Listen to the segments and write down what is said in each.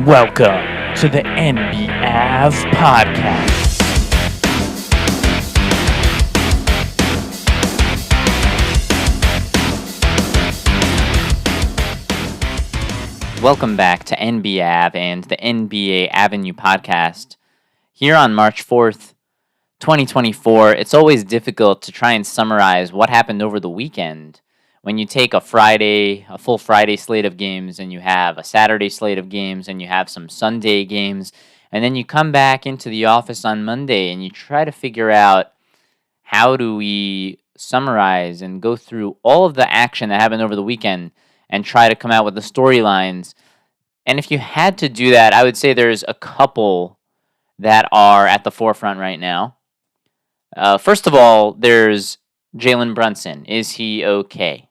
Welcome to the NBAV podcast. Welcome back to NBAV and the NBA Avenue podcast. Here on March 4th, 2024, it's always difficult to try and summarize what happened over the weekend. When you take a full Friday slate of games, and you have a Saturday slate of games, and you have some Sunday games, and then you come back into the office on Monday and you try to figure out how do we summarize and go through all of the action that happened over the weekend and try to come out with the storylines. And if you had to do that, I would say there's a couple that are at the forefront right now. First of all, there's Jalen Brunson. Is he okay?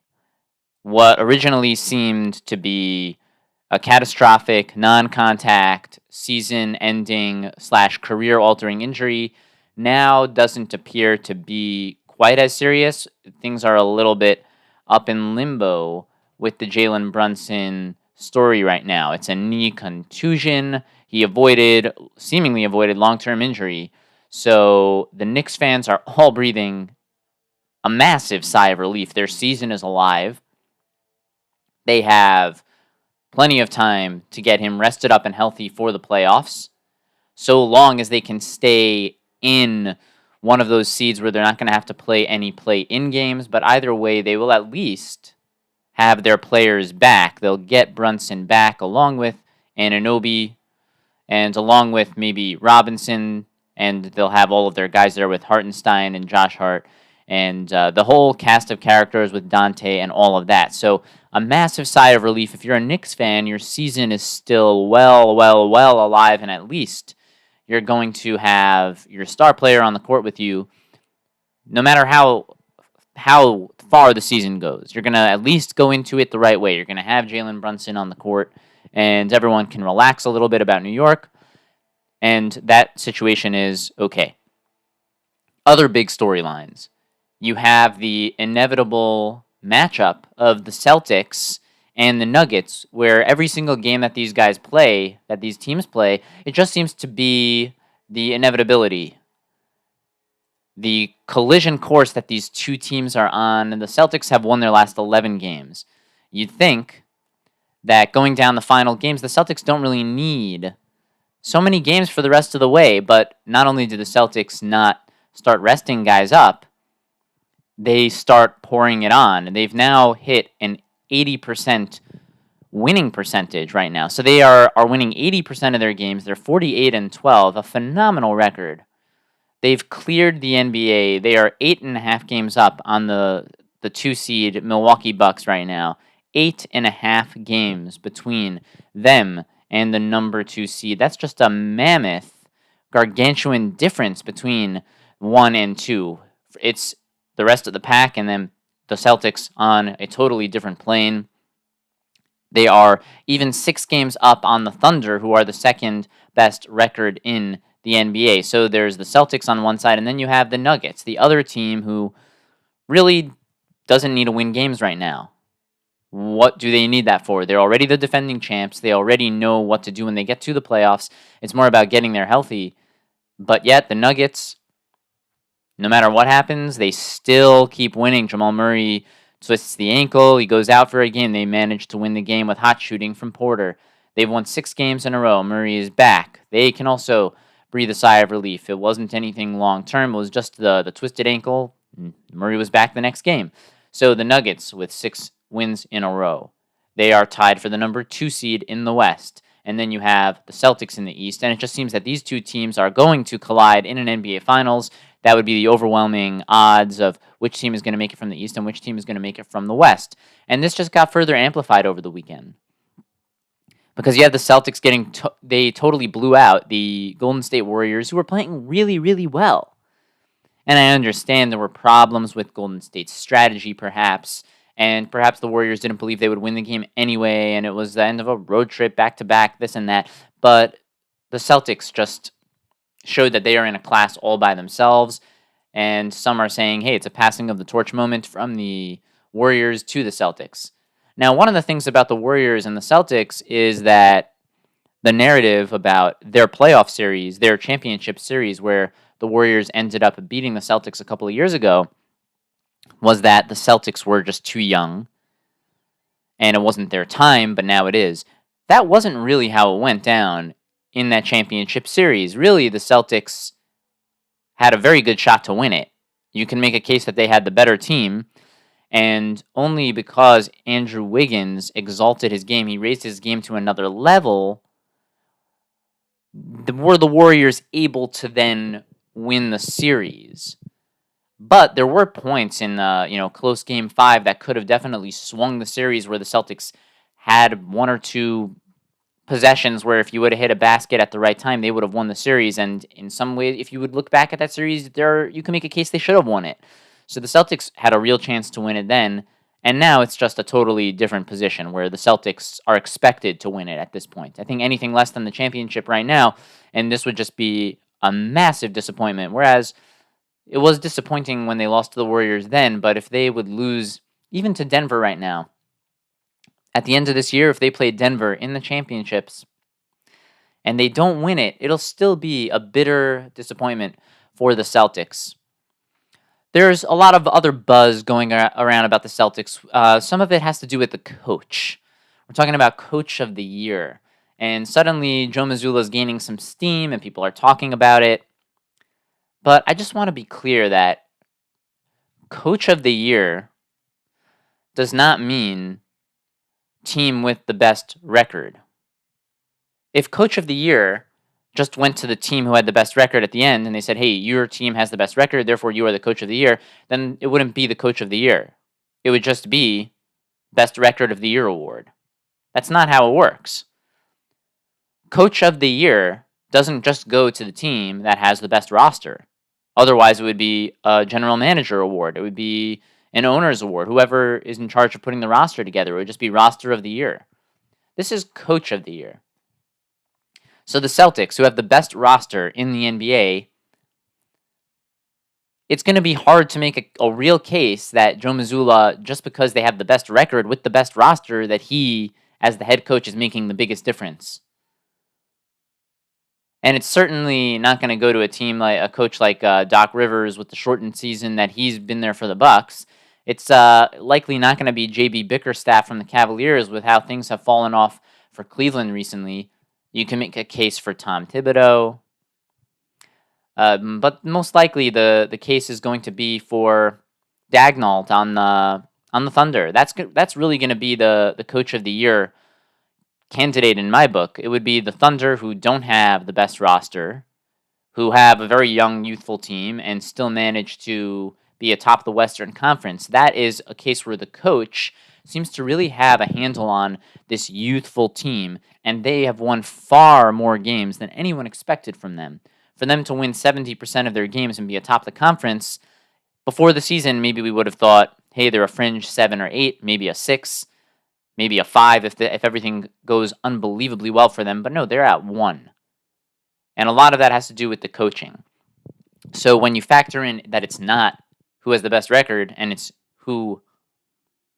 What originally seemed to be a catastrophic, non-contact, season-ending / career-altering injury now doesn't appear to be quite as serious. Things are a little bit up in limbo with the Jalen Brunson story right now. It's a knee contusion. He seemingly avoided long-term injury. So the Knicks fans are all breathing a massive sigh of relief. Their season is alive. They have plenty of time to get him rested up and healthy for the playoffs, so long as they can stay in one of those seeds where they're not going to have to play any play-in games. But either way, they will at least have their players back. They'll get Brunson back along with Anunoby and along with maybe Robinson, and they'll have all of their guys there with Hartenstein and Josh Hart and the whole cast of characters with Dante and all of that. So a massive sigh of relief. If you're a Knicks fan, your season is still well alive, and at least you're going to have your star player on the court with you no matter how far the season goes. You're going to at least go into it the right way. You're going to have Jalen Brunson on the court, and everyone can relax a little bit about New York, and that situation is okay. Other big storylines. You have the inevitable matchup of the Celtics and the Nuggets, where every single game that these teams play, it just seems to be the inevitability, the collision course that these two teams are on. And the Celtics have won their last 11 games. You'd think that going down the final games, the Celtics don't really need so many games for the rest of the way, but not only do the Celtics not start resting guys up, they start pouring it on. And they've now hit an 80% winning percentage right now. So they are winning 80% of their games. They're 48-12, a phenomenal record. They've cleared the NBA. They are 8.5 games up on the 2 seed Milwaukee Bucks right now. 8.5 games between them and the number 2 seed. That's just a mammoth, gargantuan difference between 1 and 2. It's the rest of the pack, and then the Celtics on a totally different plane. They are even 6 games up on the Thunder, who are the second best record in the NBA. So there's the Celtics on one side, and then you have the Nuggets, the other team who really doesn't need to win games right now. What do they need that for? They're already the defending champs. They already know what to do when they get to the playoffs. It's more about getting there healthy. But yet, the Nuggets, no matter what happens, they still keep winning. Jamal Murray twists the ankle. He goes out for a game. They manage to win the game with hot shooting from Porter. They've won 6 games in a row. Murray is back. They can also breathe a sigh of relief. It wasn't anything long-term. It was just the twisted ankle. Murray was back the next game. So the Nuggets, with 6 wins in a row, they are tied for the number 2 seed in the West. And then you have the Celtics in the East. And it just seems that these two teams are going to collide in an NBA Finals. That would be the overwhelming odds of which team is going to make it from the East and which team is going to make it from the West. And this just got further amplified over the weekend, because you have the Celtics they totally blew out the Golden State Warriors, who were playing really, really well. And I understand there were problems with Golden State's strategy, perhaps, and perhaps the Warriors didn't believe they would win the game anyway, and it was the end of a road trip, back-to-back, this and that. But the Celtics just showed that they are in a class all by themselves, and some are saying, hey, it's a passing of the torch moment from the Warriors to the Celtics. Now, one of the things about the Warriors and the Celtics is that the narrative about their playoff series, their championship series, where the Warriors ended up beating the Celtics a couple of years ago, was that the Celtics were just too young and it wasn't their time, but now it is. That wasn't really how it went down in that championship series. Really, the Celtics had a very good shot to win it. You can make a case that they had the better team, and only because Andrew Wiggins exalted his game, he raised his game to another level, were the Warriors able to then win the series. But there were points in the close game 5 that could have definitely swung the series, where the Celtics had one or two possessions where if you would have hit a basket at the right time, they would have won the series. And in some ways, if you would look back at that series, you can make a case they should have won it. So the Celtics had a real chance to win it then, and now it's just a totally different position where the Celtics are expected to win it at this point. I think anything less than the championship right now, and this would just be a massive disappointment. Whereas it was disappointing when they lost to the Warriors then, but if they would lose even to Denver right now, at the end of this year, if they play Denver in the championships and they don't win it, it'll still be a bitter disappointment for the Celtics. There's a lot of other buzz going around about the Celtics. Some of it has to do with the coach. We're talking about Coach of the Year. And suddenly, Joe Mazzulla is gaining some steam and people are talking about it. But I just want to be clear that Coach of the Year does not mean team with the best record. If Coach of the Year just went to the team who had the best record at the end and they said, hey, your team has the best record, therefore you are the Coach of the Year, then it wouldn't be the Coach of the Year. It would just be Best Record of the Year award. That's not how it works. Coach of the Year doesn't just go to the team that has the best roster. Otherwise, it would be a General Manager award. It would be an Owner's award. Whoever is in charge of putting the roster together, it would just be Roster of the Year. This is Coach of the Year. So the Celtics, who have the best roster in the NBA, it's going to be hard to make a real case that Joe Mazzulla, just because they have the best record with the best roster, that he, as the head coach, is making the biggest difference. And it's certainly not going to go to a team like a coach like Doc Rivers with the shortened season that he's been there for the Bucks. It's likely not going to be J.B. Bickerstaff from the Cavaliers with how things have fallen off for Cleveland recently. You can make a case for Tom Thibodeau. But most likely the case is going to be for Dagnall on the Thunder. That's really going to be the Coach of the Year candidate in my book. It would be the Thunder, who don't have the best roster, who have a very young, youthful team, and still manage to be atop the Western Conference. That is a case where the coach seems to really have a handle on this youthful team, and they have won far more games than anyone expected from them. For them to win 70% of their games and be atop the conference, before the season, maybe we would have thought, hey, they're a fringe 7 or 8, maybe a 6, maybe a 5 if everything goes unbelievably well for them. But no, they're at 1. And a lot of that has to do with the coaching. So when you factor in that it's not who has the best record and it's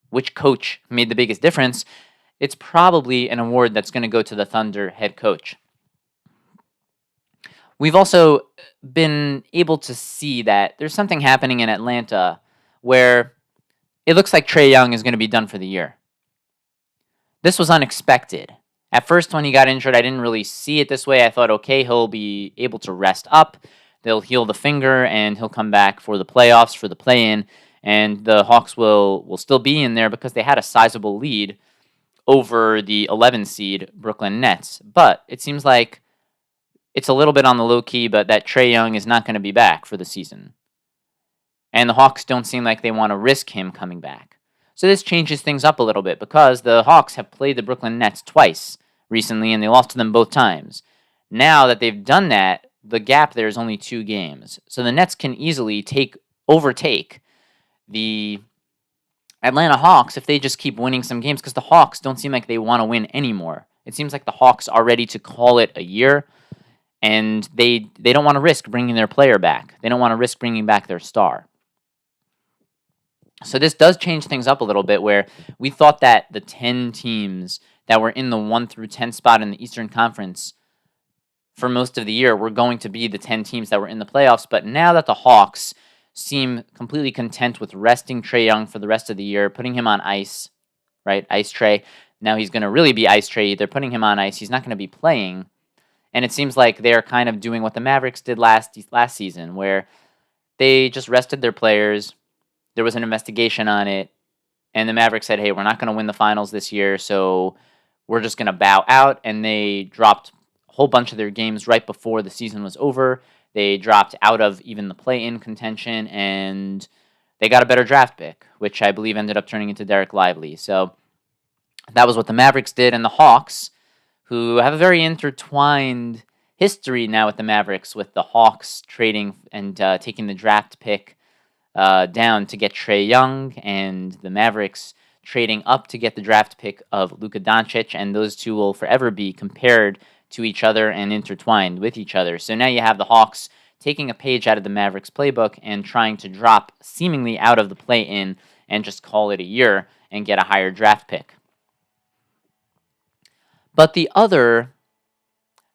which coach made the biggest difference, it's probably an award that's going to go to the Thunder head coach. We've also been able to see that there's something happening in Atlanta where it looks like Trae Young is going to be done for the year. This was unexpected. At first, when he got injured, I didn't really see it this way. I thought, okay, he'll be able to rest up. They'll heal the finger, and he'll come back for the playoffs, for the play-in, and the Hawks will still be in there because they had a sizable lead over the 11 seed Brooklyn Nets. But it seems like it's a little bit on the low key, but that Trae Young is not going to be back for the season. And the Hawks don't seem like they want to risk him coming back. So this changes things up a little bit because the Hawks have played the Brooklyn Nets twice recently, and they lost to them both times. Now that they've done that, the gap there is only 2 games. So the Nets can easily overtake the Atlanta Hawks if they just keep winning some games, because the Hawks don't seem like they want to win anymore. It seems like the Hawks are ready to call it a year, and they don't want to risk bringing their player back. They don't want to risk bringing back their star. So this does change things up a little bit, where we thought that the 10 teams that were in the 1 through 10 spot in the Eastern Conference for most of the year were going to be the 10 teams that were in the playoffs. But now that the Hawks seem completely content with resting Trae Young for the rest of the year, putting him on ice, right? Ice Trae. Now he's going to really be Ice Trae. They're putting him on ice. He's not going to be playing. And it seems like they're kind of doing what the Mavericks did last season, where they just rested their players. There was an investigation on it. And the Mavericks said, hey, we're not going to win the finals this year, so we're just going to bow out. And they dropped a whole bunch of their games right before the season was over. They dropped out of even the play-in contention, and they got a better draft pick, which I believe ended up turning into Derek Lively. So that was what the Mavericks did. And the Hawks, who have a very intertwined history now with the Mavericks, with the Hawks trading and taking the draft pick down to get Trae Young, and the Mavericks trading up to get the draft pick of Luka Doncic, and those two will forever be compared to each other and intertwined with each other. So now you have the Hawks taking a page out of the Mavericks playbook and trying to drop seemingly out of the play-in and just call it a year and get a higher draft pick. But the other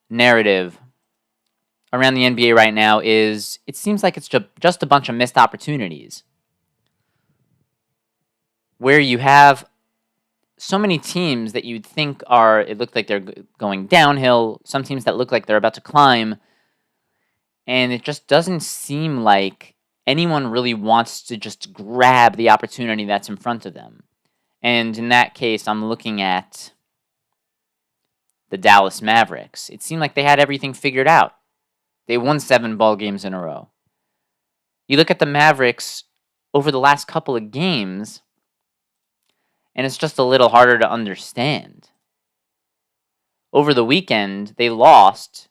narrative around the NBA right now is it seems like it's just a bunch of missed opportunities, where you have so many teams that you'd think it looked like they're going downhill, some teams that look like they're about to climb, and it just doesn't seem like anyone really wants to just grab the opportunity that's in front of them. And in that case, I'm looking at the Dallas Mavericks. It seemed like they had everything figured out. They won 7 ball games in a row. You look at the Mavericks over the last couple of games, and it's just a little harder to understand. Over the weekend, they lost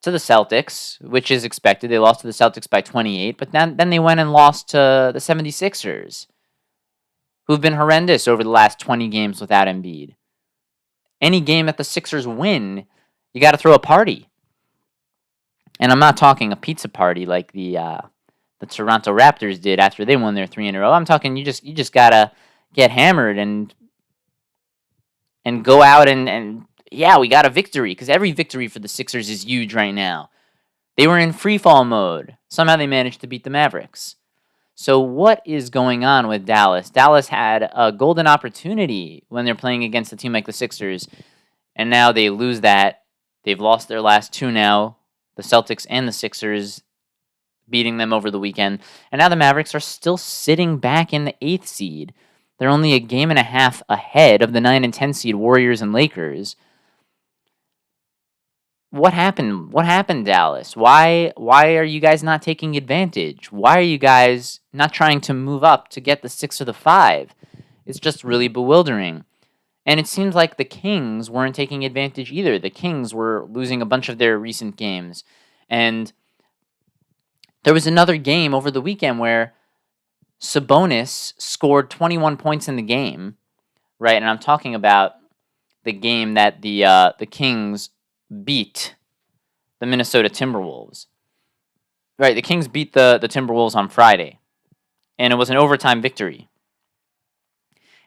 to the Celtics, which is expected. They lost to the Celtics by 28, but then they went and lost to the 76ers, who've been horrendous over the last 20 games without Embiid. Any game that the Sixers win, you got to throw a party. And I'm not talking a pizza party like the Toronto Raptors did after they won their 3 in a row. I'm talking you just gotta get hammered and go out and yeah, we got a victory, because every victory for the Sixers is huge right now. They were in free fall mode. Somehow they managed to beat the Mavericks. So what is going on with Dallas? Dallas had a golden opportunity when they're playing against a team like the Sixers, and now they lose that. They've lost their last 2 now. The Celtics and the Sixers beating them over the weekend. And now the Mavericks are still sitting back in the 8th seed. They're only a game and a half ahead of the 9 and 10 seed Warriors and Lakers. What happened? What happened, Dallas? Why are you guys not taking advantage? Why are you guys not trying to move up to get the 6 or the 5? It's just really bewildering. And it seems like the Kings weren't taking advantage either. The Kings were losing a bunch of their recent games. And there was another game over the weekend where Sabonis scored 21 points in the game, right? And I'm talking about the game that the Kings beat the Minnesota Timberwolves. Right, the Kings beat the Timberwolves on Friday. And it was an overtime victory.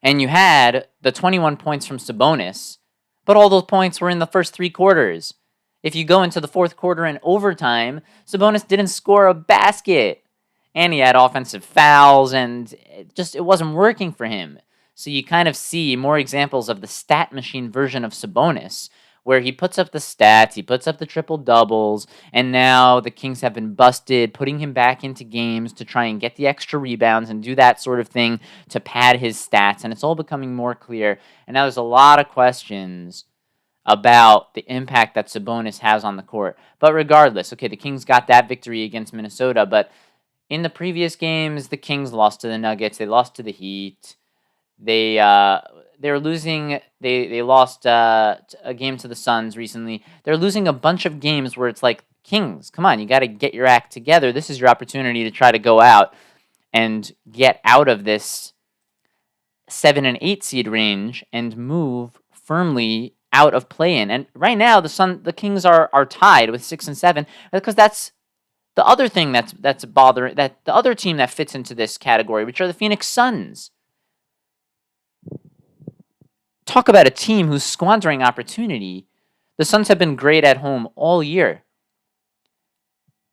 And you had the 21 points from Sabonis, but all those points were in the first 3 quarters. If you go into the 4th quarter and overtime, Sabonis didn't score a basket. And he had offensive fouls, and it wasn't working for him. So you kind of see more examples of the stat machine version of Sabonis, where he puts up the stats, he puts up the triple-doubles, and now the Kings have been busted, putting him back into games to try and get the extra rebounds and do that sort of thing to pad his stats, and it's all becoming more clear. And now there's a lot of questions about the impact that Sabonis has on the court. But regardless, okay, the Kings got that victory against Minnesota, but in the previous games, the Kings lost to the Nuggets, they lost to the Heat, they were losing. They lost a game to the Suns recently. They're losing a bunch of games where it's like, Kings, come on, you got to get your act together. This is your opportunity to try to go out and get out of this 7 and 8 seed range and move firmly out of play-in. And right now, the Kings are tied with 6 and 7, because that's the other thing that's bothering, that the other team that fits into this category, which are the Phoenix Suns. Talk about a team who's squandering opportunity. The Suns have been great at home all year.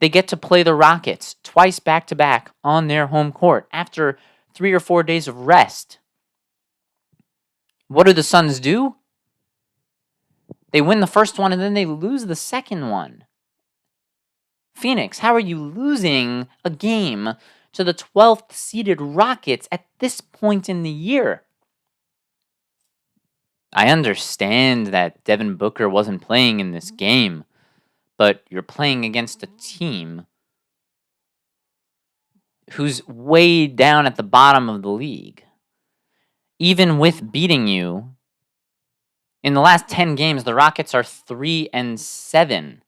They get to play the Rockets twice back-to-back on their home court after 3 or 4 days of rest. What do the Suns do? They win the first one and then they lose the second one. Phoenix, how are you losing a game to the 12th seeded Rockets at this point in the year? I understand that Devin Booker wasn't playing in this game, but you're playing against a team who's way down at the bottom of the league. Even with beating you, in the last 10 games, the Rockets are 3-7.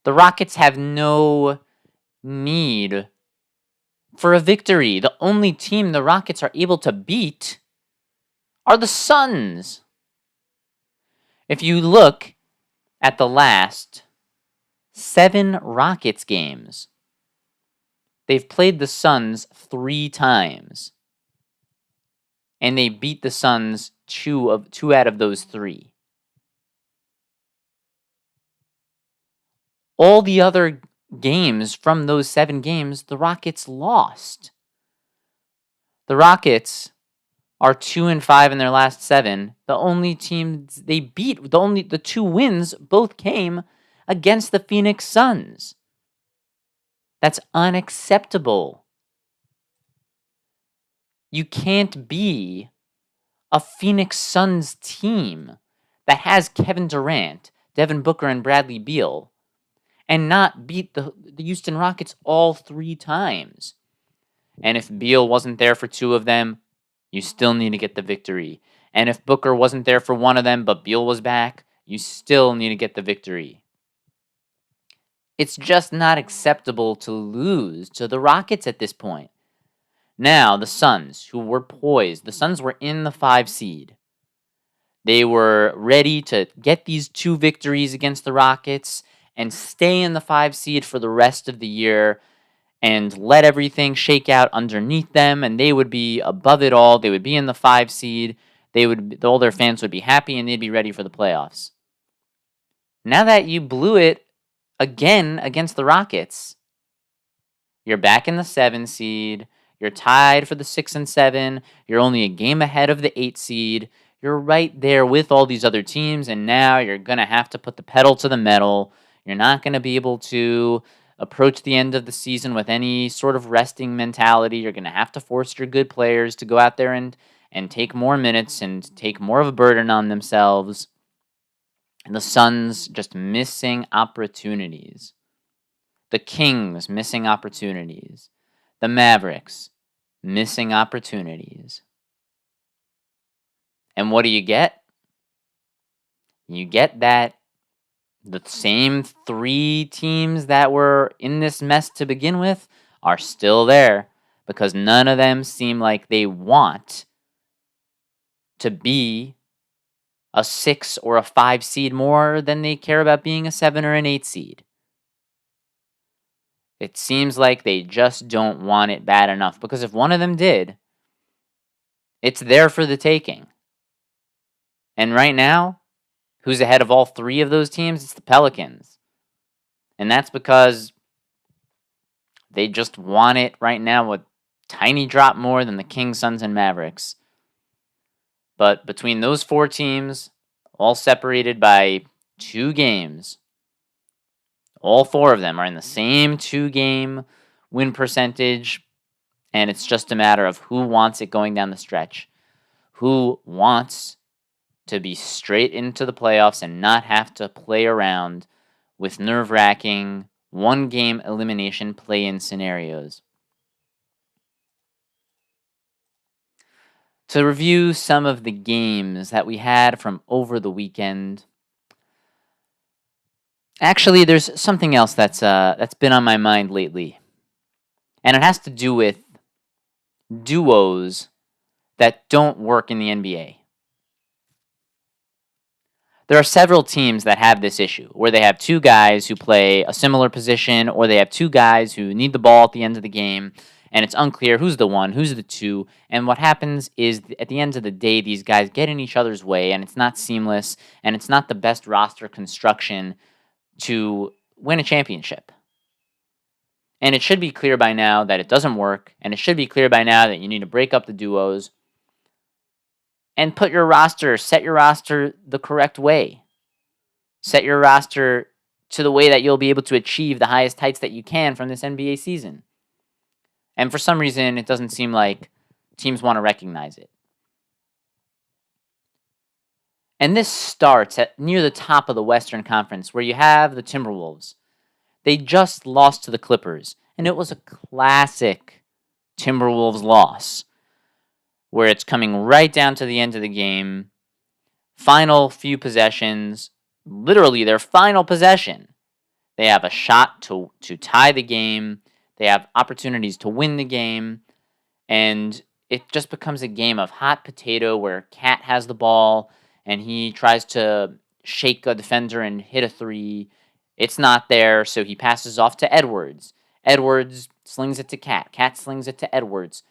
The Rockets have no need for a victory. The only team the Rockets are able to beat are the Suns. If you look at the last 7 Rockets games, they've played the Suns 3 times. And they beat the Suns 2 out of those 3. All the other games from those 7 games, the Rockets lost. The Rockets are 2-5 in their last 7. The only teams they beat, the 2 wins both came against the Phoenix Suns. That's unacceptable. You can't be a Phoenix Suns team that has Kevin Durant, Devin Booker, and Bradley Beal and not beat the Houston Rockets all 3 times. And if Beal wasn't there for 2 of them, you still need to get the victory. And if Booker wasn't there for 1 of them, but Beal was back, you still need to get the victory. It's just not acceptable to lose to the Rockets at this point. Now, the Suns, who were poised, the Suns were in the 5 seed. They were ready to get these 2 victories against the Rockets and stay in the 5 seed for the rest of the year and let everything shake out underneath them, and they would be above it all. They would be in the 5 seed. All their fans would be happy, and they'd be ready for the playoffs. Now that you blew it again against the Rockets, you're back in the 7 seed. You're tied for the 6 and 7. You're only a game ahead of the 8 seed. You're right there with all these other teams, and now you're going to have to put the pedal to the metal. You're not going to be able to approach the end of the season with any sort of resting mentality. You're going to have to force your good players to go out there and take more minutes and take more of a burden on themselves. And the Suns just missing opportunities. The Kings missing opportunities. The Mavericks missing opportunities. And what do you get? You get that the same 3 teams that were in this mess to begin with are still there because none of them seem like they want to be a 6 or a 5 seed more than they care about being a 7 or an 8 seed. It seems like they just don't want it bad enough because if one of them did, it's there for the taking. And right now, who's ahead of all 3 of those teams? It's the Pelicans. And that's because they just want it right now a tiny drop more than the Kings, Suns, and Mavericks. But between those 4 teams, all separated by 2 games, all 4 of them are in the same 2-game win percentage, and it's just a matter of who wants it going down the stretch. Who wants to be straight into the playoffs and not have to play around with nerve-wracking 1-game elimination play-in scenarios. To review some of the games that we had from over the weekend. Actually, there's something else that's been on my mind lately. And it has to do with duos that don't work in the NBA. There are several teams that have this issue, where they have 2 guys who play a similar position, or they have 2 guys who need the ball at the end of the game, and it's unclear who's the one, who's the two, and what happens is at the end of the day, these guys get in each other's way, and it's not seamless, and it's not the best roster construction to win a championship. And it should be clear by now that it doesn't work, and it should be clear by now that you need to break up the duos and set your roster the correct way. Set your roster to the way that you'll be able to achieve the highest heights that you can from this NBA season. And for some reason, it doesn't seem like teams want to recognize it. And this starts at near the top of the Western Conference, where you have the Timberwolves. They just lost to the Clippers, and it was a classic Timberwolves loss, where it's coming right down to the end of the game, final few possessions, literally their final possession. They have a shot to tie the game. They have opportunities to win the game. And it just becomes a game of hot potato where Cat has the ball and he tries to shake a defender and hit a three. It's not there, so he passes off to Edwards. Edwards slings it to Cat. Cat slings it to Edwards.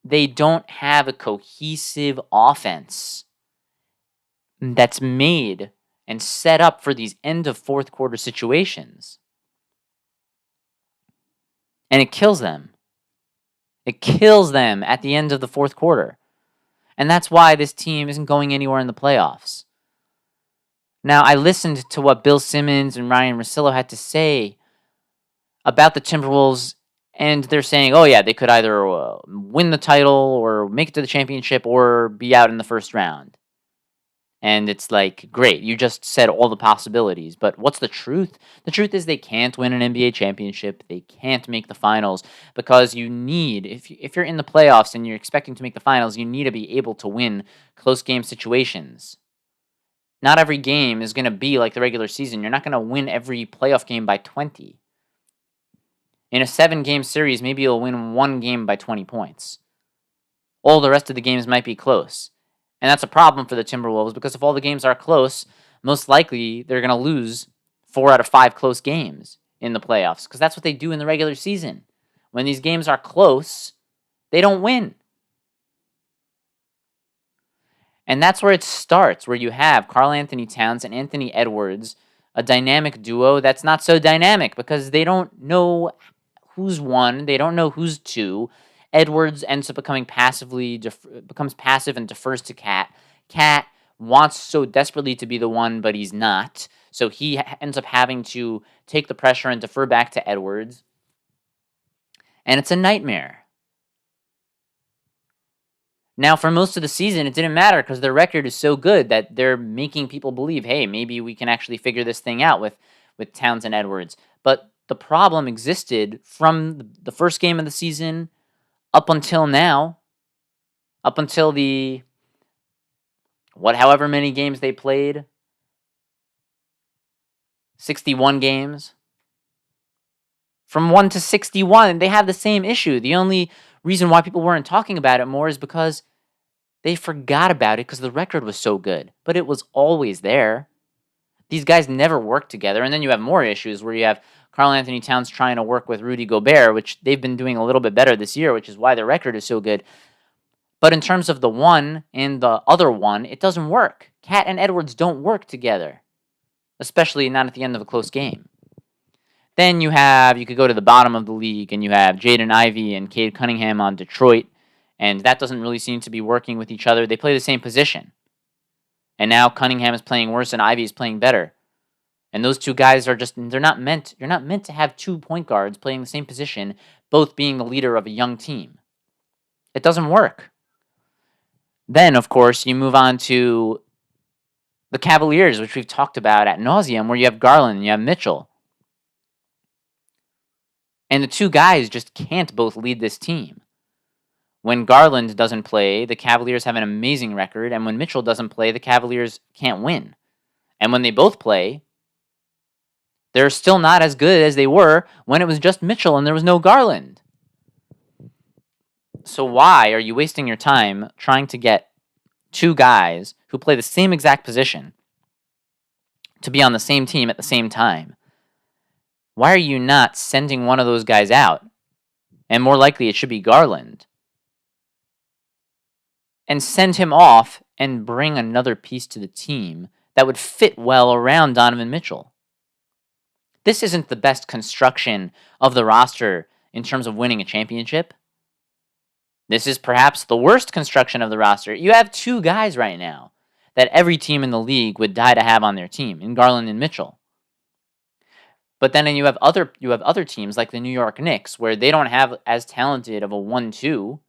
They don't have a cohesive offense that's made and set up for these end of fourth quarter situations. And it kills them. It kills them at the end of the fourth quarter. And that's why this team isn't going anywhere in the playoffs. Now, I listened to what Bill Simmons and Ryan Russillo had to say about the Timberwolves, and they're saying, oh yeah, they could either win the title or make it to the championship or be out in the first round. And it's like, great, you just said all the possibilities, but what's the truth? The truth is they can't win an NBA championship. They can't make the finals because you need, if you're in the playoffs and you're expecting to make the finals, you need to be able to win close game situations. Not every game is going to be like the regular season. You're not going to win every playoff game by 20. In a 7-game series, maybe you'll win one game by 20 points. All the rest of the games might be close. And that's a problem for the Timberwolves because if all the games are close, most likely they're going to lose 4 out of 5 close games in the playoffs because that's what they do in the regular season. When these games are close, they don't win. And that's where it starts, where you have Karl Anthony Towns and Anthony Edwards, a dynamic duo that's not so dynamic because they don't know who's one, they don't know who's two. Edwards ends up becomes passive and defers to Cat. Cat wants so desperately to be the one, but he's not. So he ends up having to take the pressure and defer back to Edwards. And it's a nightmare. Now, for most of the season, it didn't matter because their record is so good that they're making people believe, hey, maybe we can actually figure this thing out with Towns and Edwards. But the problem existed from the first game of the season up until now, up until however many games they played, 61 games. From 1 to 61, they have the same issue. The only reason why people weren't talking about it more is because they forgot about it because the record was so good. But it was always there. These guys never worked together. And then you have more issues where you have Karl Anthony Towns trying to work with Rudy Gobert, which they've been doing a little bit better this year, which is why their record is so good. But in terms of the one and the other one, it doesn't work. Cat and Edwards don't work together, especially not at the end of a close game. Then you could go to the bottom of the league, and you have Jaden Ivey and Cade Cunningham on Detroit, and that doesn't really seem to be working with each other. They play the same position. And now Cunningham is playing worse and Ivey is playing better. And those two guys you're not meant to have 2 point guards playing the same position, both being the leader of a young team. It doesn't work. Then, of course, you move on to the Cavaliers, which we've talked about ad nauseum, where you have Garland and you have Mitchell. And the two guys just can't both lead this team. When Garland doesn't play, the Cavaliers have an amazing record, and when Mitchell doesn't play, the Cavaliers can't win. And when they both play, they're still not as good as they were when it was just Mitchell and there was no Garland. So why are you wasting your time trying to get two guys who play the same exact position to be on the same team at the same time? Why are you not sending one of those guys out and more likely it should be Garland, and send him off and bring another piece to the team that would fit well around Donovan Mitchell. This isn't the best construction of the roster in terms of winning a championship. This is perhaps the worst construction of the roster. You have two guys right now that every team in the league would die to have on their team, in Garland and Mitchell. But then you have other teams like the New York Knicks where they don't have as talented of a 1-2.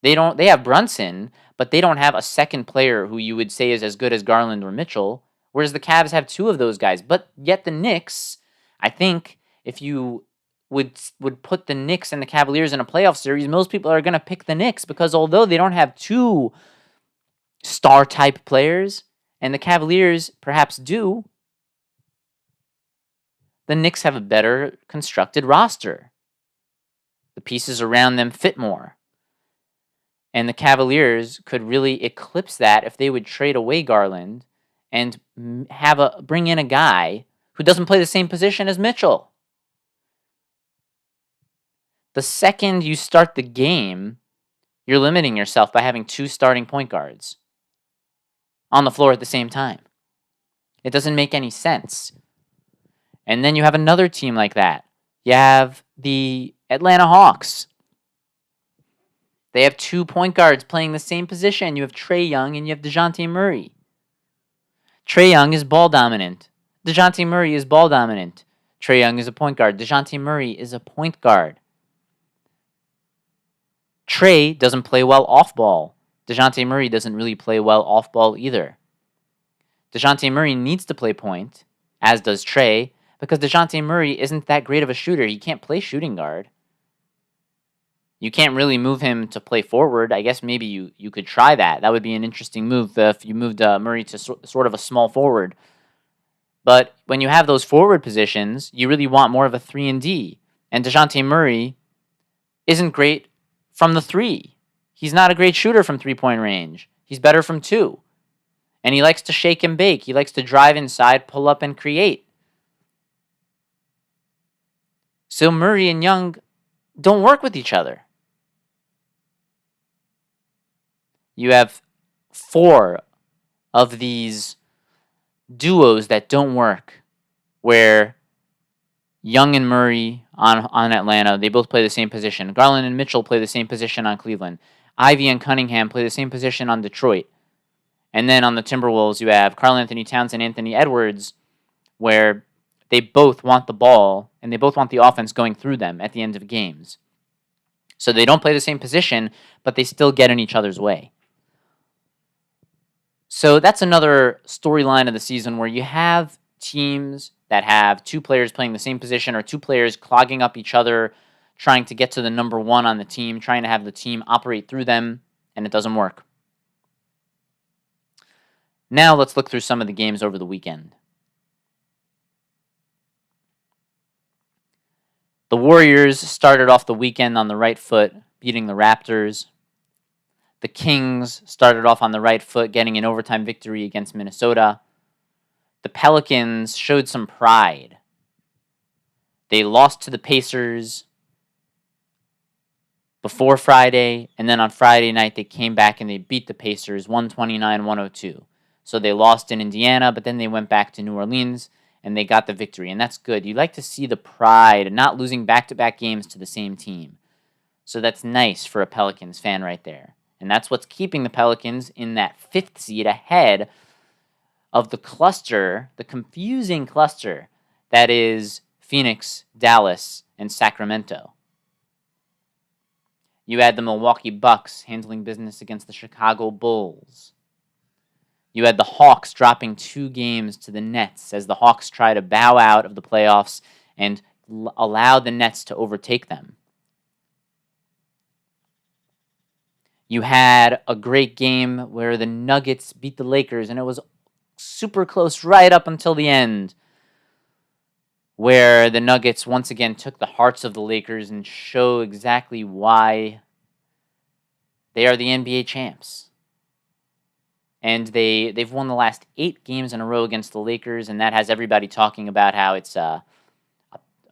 They have Brunson, but they don't have a second player who you would say is as good as Garland or Mitchell, whereas the Cavs have two of those guys. But yet the Knicks, I think if you would put the Knicks and the Cavaliers in a playoff series, most people are going to pick the Knicks because although they don't have two star type players and the Cavaliers perhaps do, the Knicks have a better constructed roster. The pieces around them fit more. And the Cavaliers could really eclipse that if they would trade away Garland and bring in a guy who doesn't play the same position as Mitchell. The second you start the game, you're limiting yourself by having two starting point guards on the floor at the same time. It doesn't make any sense. And then you have another team like that. You have the Atlanta Hawks. They have 2 point guards playing the same position. You have Trae Young and you have DeJounte Murray. Trae Young is ball dominant. DeJounte Murray is ball dominant. Trae Young is a point guard. DeJounte Murray is a point guard. Trae doesn't play well off ball. DeJounte Murray doesn't really play well off ball either. DeJounte Murray needs to play point, as does Trae, because DeJounte Murray isn't that great of a shooter. He can't play shooting guard. You can't really move him to play forward. I guess maybe you could try that. That would be an interesting move if you moved Murray to sort of a small forward. But when you have those forward positions, you really want more of a 3-and-D. And DeJounte Murray isn't great from the 3. He's not a great shooter from 3-point range. He's better from 2. And he likes to shake and bake. He likes to drive inside, pull up, and create. So Murray and Young don't work with each other. You have 4 of these duos that don't work, where Young and Murray on Atlanta, they both play the same position. Garland and Mitchell play the same position on Cleveland. Ivy and Cunningham play the same position on Detroit. And then on the Timberwolves, you have Karl-Anthony Towns and Anthony Edwards, where they both want the ball and they both want the offense going through them at the end of games. So they don't play the same position, but they still get in each other's way. So that's another storyline of the season where you have teams that have 2 players playing the same position or 2 players clogging up each other, trying to get to the number 1 on the team, trying to have the team operate through them, and it doesn't work. Now let's look through some of the games over the weekend. The Warriors started off the weekend on the right foot, beating the Raptors. The Kings started off on the right foot, getting an overtime victory against Minnesota. The Pelicans showed some pride. They lost to the Pacers before Friday, and then on Friday night they came back and they beat the Pacers 129-102. So they lost in Indiana, but then they went back to New Orleans and they got the victory, and that's good. You like to see the pride and not losing back-to-back games to the same team. So that's nice for a Pelicans fan right there. And that's what's keeping the Pelicans in that 5th seed ahead of the cluster, the confusing cluster that is Phoenix, Dallas, and Sacramento. You had the Milwaukee Bucks handling business against the Chicago Bulls. You had the Hawks dropping 2 games to the Nets as the Hawks try to bow out of the playoffs and allow the Nets to overtake them. You had a great game where the Nuggets beat the Lakers, and it was super close right up until the end, where the Nuggets once again took the hearts of the Lakers and show exactly why they are the NBA champs. And they've won the last 8 games in a row against the Lakers, and that has everybody talking about how it's a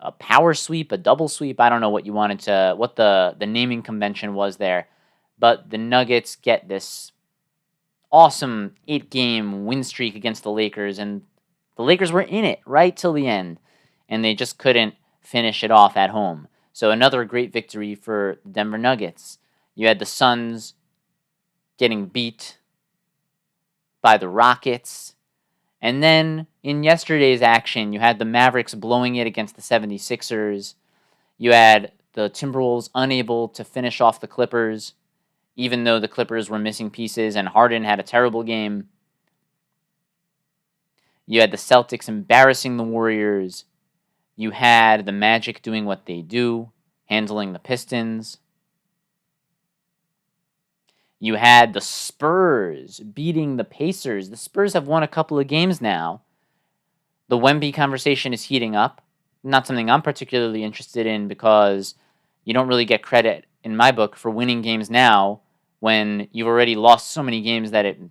a power sweep, a double sweep. I don't know what the naming convention was there, but the Nuggets get this awesome 8-game win streak against the Lakers, and the Lakers were in it right till the end, and they just couldn't finish it off at home. So another great victory for the Denver Nuggets. You had the Suns getting beat by the Rockets. And then in yesterday's action, you had the Mavericks blowing it against the 76ers. You had the Timberwolves unable to finish off the Clippers, even though the Clippers were missing pieces and Harden had a terrible game. You had the Celtics embarrassing the Warriors. You had the Magic doing what they do, handling the Pistons. You had the Spurs beating the Pacers. The Spurs have won a couple of games now. The Wemby conversation is heating up. Not something I'm particularly interested in because you don't really get credit, in my book, for winning games now when you've already lost so many games that it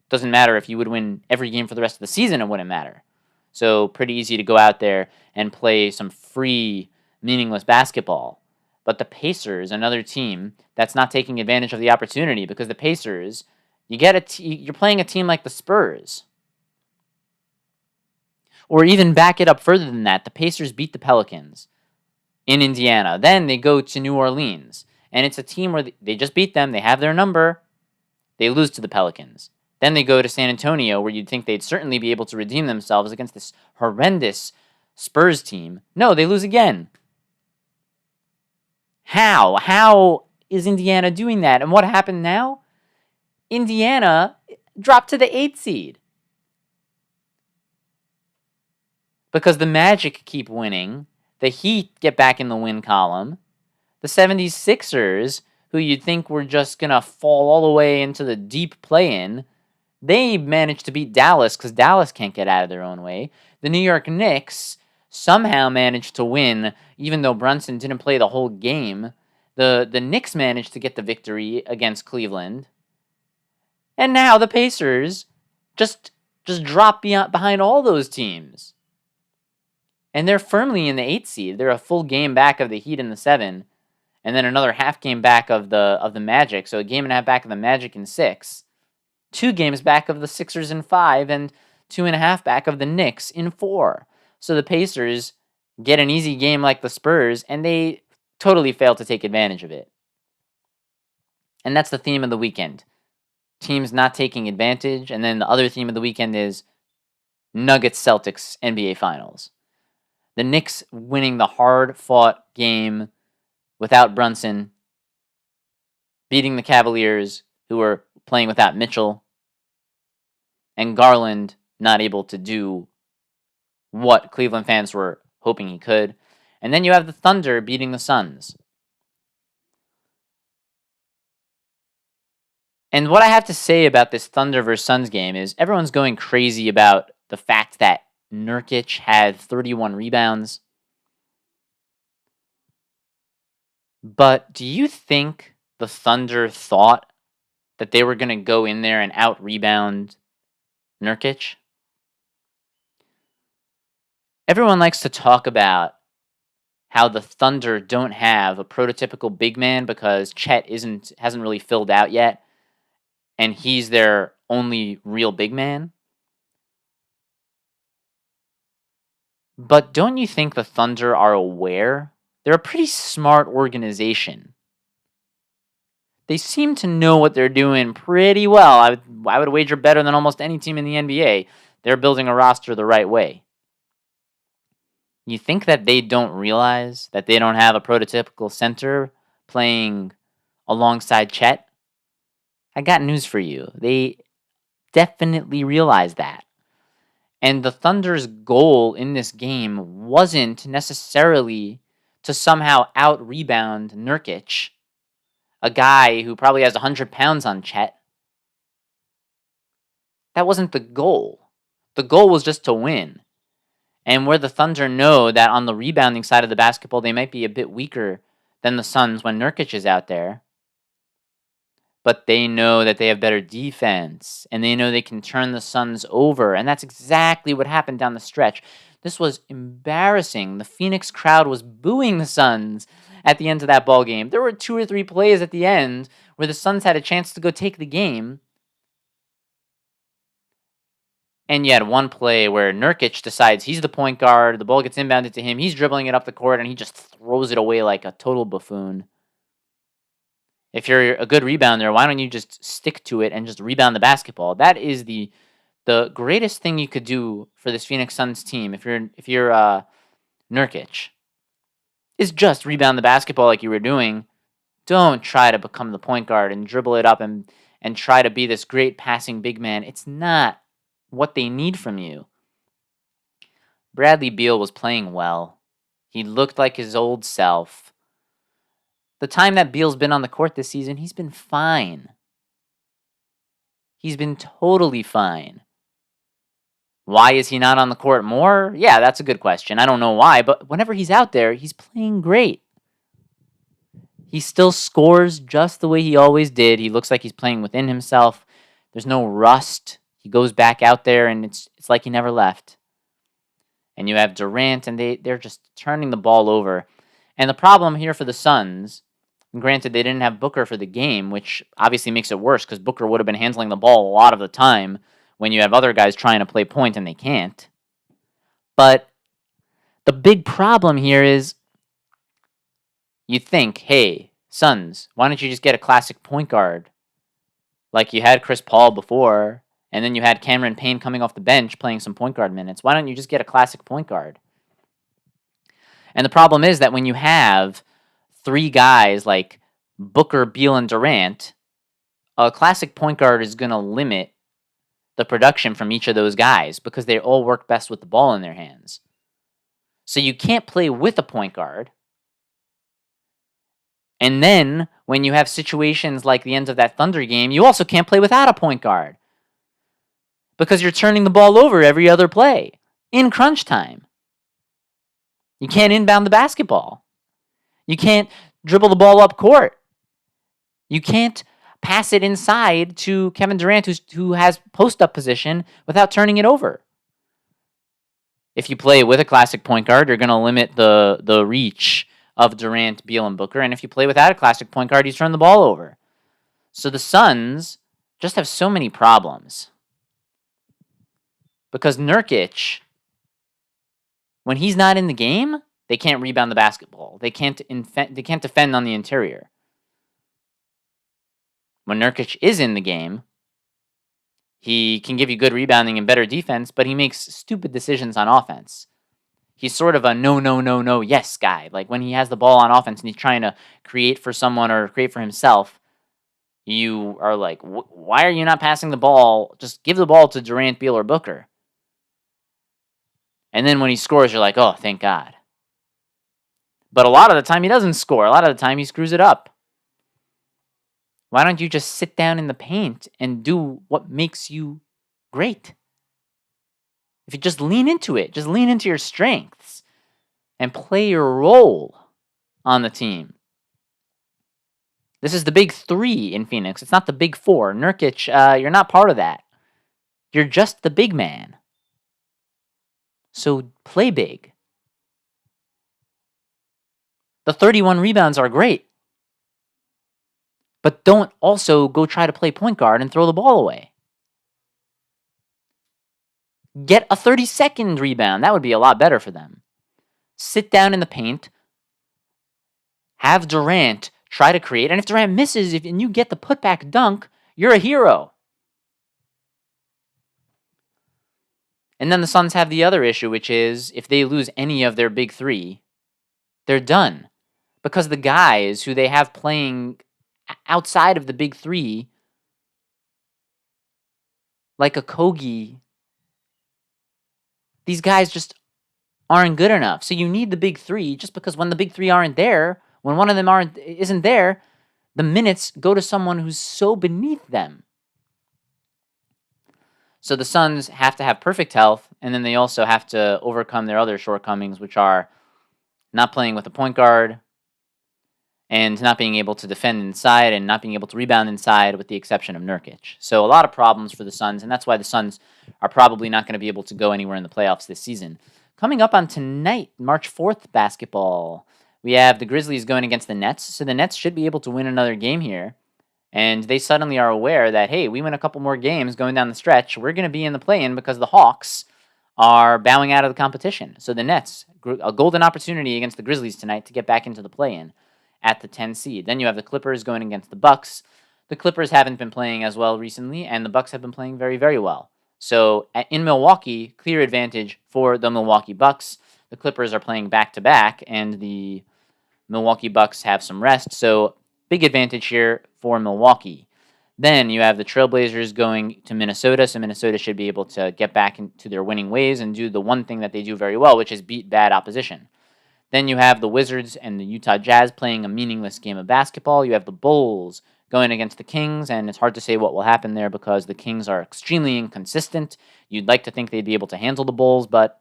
doesn't matter if you would win every game for the rest of the season, it wouldn't matter. So pretty easy to go out there and play some free, meaningless basketball. But the Pacers, another team that's not taking advantage of the opportunity, because the Pacers, you're playing a team like the Spurs. Or even back it up further than that, the Pacers beat the Pelicans in Indiana. Then they go to New Orleans, and it's a team where they just beat them. They have their number. They lose to the Pelicans. Then they go to San Antonio, where you'd think they'd certainly be able to redeem themselves against this horrendous Spurs team. No, they lose again. How? How is Indiana doing that? And what happened now? Indiana dropped to the 8th seed. Because the Magic keep winning. The Heat get back in the win column. The 76ers, who you'd think were just going to fall all the way into the deep play-in, they managed to beat Dallas because Dallas can't get out of their own way. The New York Knicks somehow managed to win, even though Brunson didn't play the whole game. The Knicks managed to get the victory against Cleveland. And now the Pacers just drop behind all those teams. And they're firmly in the 8th seed. They're a full game back of the Heat in the 7, and then another half game back of the Magic. So a game and a half back of the Magic in 6. 2 games back of the Sixers in 5, and 2.5 back of the Knicks in 4. So the Pacers get an easy game like the Spurs, and they totally fail to take advantage of it. And that's the theme of the weekend. Teams not taking advantage, and then the other theme of the weekend is Nuggets Celtics NBA Finals. The Knicks winning the hard-fought game without Brunson, beating the Cavaliers, who were playing without Mitchell, and Garland not able to do what Cleveland fans were hoping he could. And then you have the Thunder beating the Suns. And what I have to say about this Thunder versus Suns game is everyone's going crazy about the fact that Nurkic had 31 rebounds. But do you think the Thunder thought that they were going to go in there and out-rebound Nurkic? Everyone likes to talk about how the Thunder don't have a prototypical big man because Chet hasn't really filled out yet, and he's their only real big man. But don't you think the Thunder are aware? They're a pretty smart organization. They seem to know what they're doing pretty well. I would wager better than almost any team in the NBA. They're building a roster the right way. You think that they don't realize that they don't have a prototypical center playing alongside Chet? I got news for you. They definitely realize that. And the Thunder's goal in this game wasn't necessarily to somehow out-rebound Nurkic, a guy who probably has 100 pounds on Chet. That wasn't the goal. The goal was just to win. And where the Thunder know that on the rebounding side of the basketball, they might be a bit weaker than the Suns when Nurkic is out there, but they know that they have better defense, and they know they can turn the Suns over, and that's exactly what happened down the stretch. This was embarrassing. The Phoenix crowd was booing the Suns at the end of that ball game. There were 2 or 3 plays at the end where the Suns had a chance to go take the game, and you had one play where Nurkic decides he's the point guard, the ball gets inbounded to him, he's dribbling it up the court, and he just throws it away like a total buffoon. If you're a good rebounder, why don't you just stick to it and just rebound the basketball? That is the greatest thing you could do for this Phoenix Suns team. If you're Nurkic, is just rebound the basketball like you were doing. Don't try to become the point guard and dribble it up and try to be this great passing big man. It's not what they need from you. Bradley Beal was playing well. He looked like his old self. The time that Beal's been on the court this season, he's been fine. He's been totally fine. Why is he not on the court more? Yeah, that's a good question. I don't know why, but whenever he's out there, he's playing great. He still scores just the way he always did. He looks like he's playing within himself. There's no rust. He goes back out there, and it's like he never left. And you have Durant, and they're just turning the ball over. And the problem here for the Suns, and granted they didn't have Booker for the game, which obviously makes it worse because Booker would have been handling the ball a lot of the time when you have other guys trying to play point and they can't. But the big problem here is you think, hey, Suns, why don't you just get a classic point guard? Like you had Chris Paul before, and then you had Cameron Payne coming off the bench playing some point guard minutes. Why don't you just get a classic point guard? And the problem is that when you have 3 guys like Booker, Beal, and Durant, a classic point guard is going to limit the production from each of those guys because they all work best with the ball in their hands. So you can't play with a point guard. And then when you have situations like the end of that Thunder game, you also can't play without a point guard because you're turning the ball over every other play in crunch time. You can't inbound the basketball. You can't dribble the ball up court. You can't pass it inside to Kevin Durant, who has post-up position, without turning it over. If you play with a classic point guard, you're going to limit the reach of Durant, Beal, and Booker. And if you play without a classic point guard, you turn the ball over. So the Suns just have so many problems. Because Nurkic, when he's not in the game, they can't rebound the basketball. They can't defend on the interior. When Nurkic is in the game, he can give you good rebounding and better defense, but he makes stupid decisions on offense. He's sort of a no, yes guy. Like when he has the ball on offense and he's trying to create for someone or create for himself, you are like, why are you not passing the ball? Just give the ball to Durant, Beal, or Booker. And then when he scores, you're like, oh, thank God. But a lot of the time he doesn't score. A lot of the time he screws it up. Why don't you just sit down in the paint and do what makes you great? If you just lean into it, just lean into your strengths and play your role on the team. This is the big 3 in Phoenix. It's not the big 4. Nurkic, you're not part of that. You're just the big man. So play big. The 31 rebounds are great. But don't also go try to play point guard and throw the ball away. Get a 30-second rebound. That would be a lot better for them. Sit down in the paint. Have Durant try to create. And if Durant misses and you get the putback dunk, you're a hero. And then the Suns have the other issue, which is if they lose any of their big 3, they're done. Because the guys who they have playing outside of the big 3, like a Kogi, these guys just aren't good enough. So you need the big 3 just because when the big 3 aren't there, when one of them isn't there, the minutes go to someone who's so beneath them. So the Suns have to have perfect health, and then they also have to overcome their other shortcomings, which are not playing with a point guard and not being able to defend inside and not being able to rebound inside, with the exception of Nurkic. So a lot of problems for the Suns, and that's why the Suns are probably not going to be able to go anywhere in the playoffs this season. Coming up on tonight, March 4th basketball, we have the Grizzlies going against the Nets. So the Nets should be able to win another game here. And they suddenly are aware that, hey, we win a couple more games going down the stretch, we're going to be in the play-in because the Hawks are bowing out of the competition. So the Nets, a golden opportunity against the Grizzlies tonight to get back into the play-in at the 10 seed. Then you have the Clippers going against the Bucks. The Clippers haven't been playing as well recently, and the Bucks have been playing very, very well. So in Milwaukee, clear advantage for the Milwaukee Bucks. The Clippers are playing back-to-back, and the Milwaukee Bucks have some rest. So big advantage here for Milwaukee. Then you have the Trailblazers going to Minnesota, so Minnesota should be able to get back into their winning ways and do the one thing that they do very well, which is beat bad opposition. Then you have the Wizards and the Utah Jazz playing a meaningless game of basketball. You have the Bulls going against the Kings, and it's hard to say what will happen there because the Kings are extremely inconsistent. You'd like to think they'd be able to handle the Bulls, but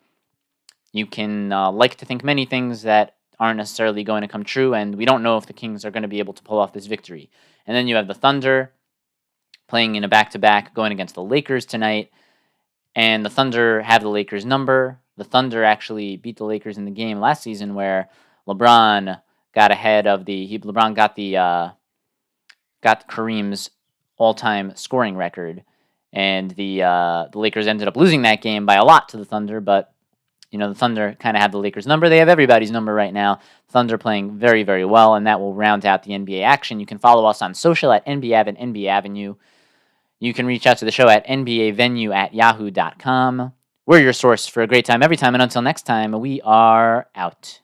you can like to think many things that aren't necessarily going to come true, and we don't know if the Kings are going to be able to pull off this victory. And then you have the Thunder playing in a back-to-back going against the Lakers tonight, and the Thunder have the Lakers' number. The Thunder actually beat the Lakers in the game last season where LeBron got ahead of LeBron got Kareem's all-time scoring record, and the Lakers ended up losing that game by a lot to the Thunder, but the Thunder kind of have the Lakers' number. They have everybody's number right now. Thunder playing very, very well, and that will round out the NBA action. You can follow us on social at NBAv and NBA Avenue. You can reach out to the show at nbavenue@yahoo.com. We're your source for a great time every time, and until next time, we are out.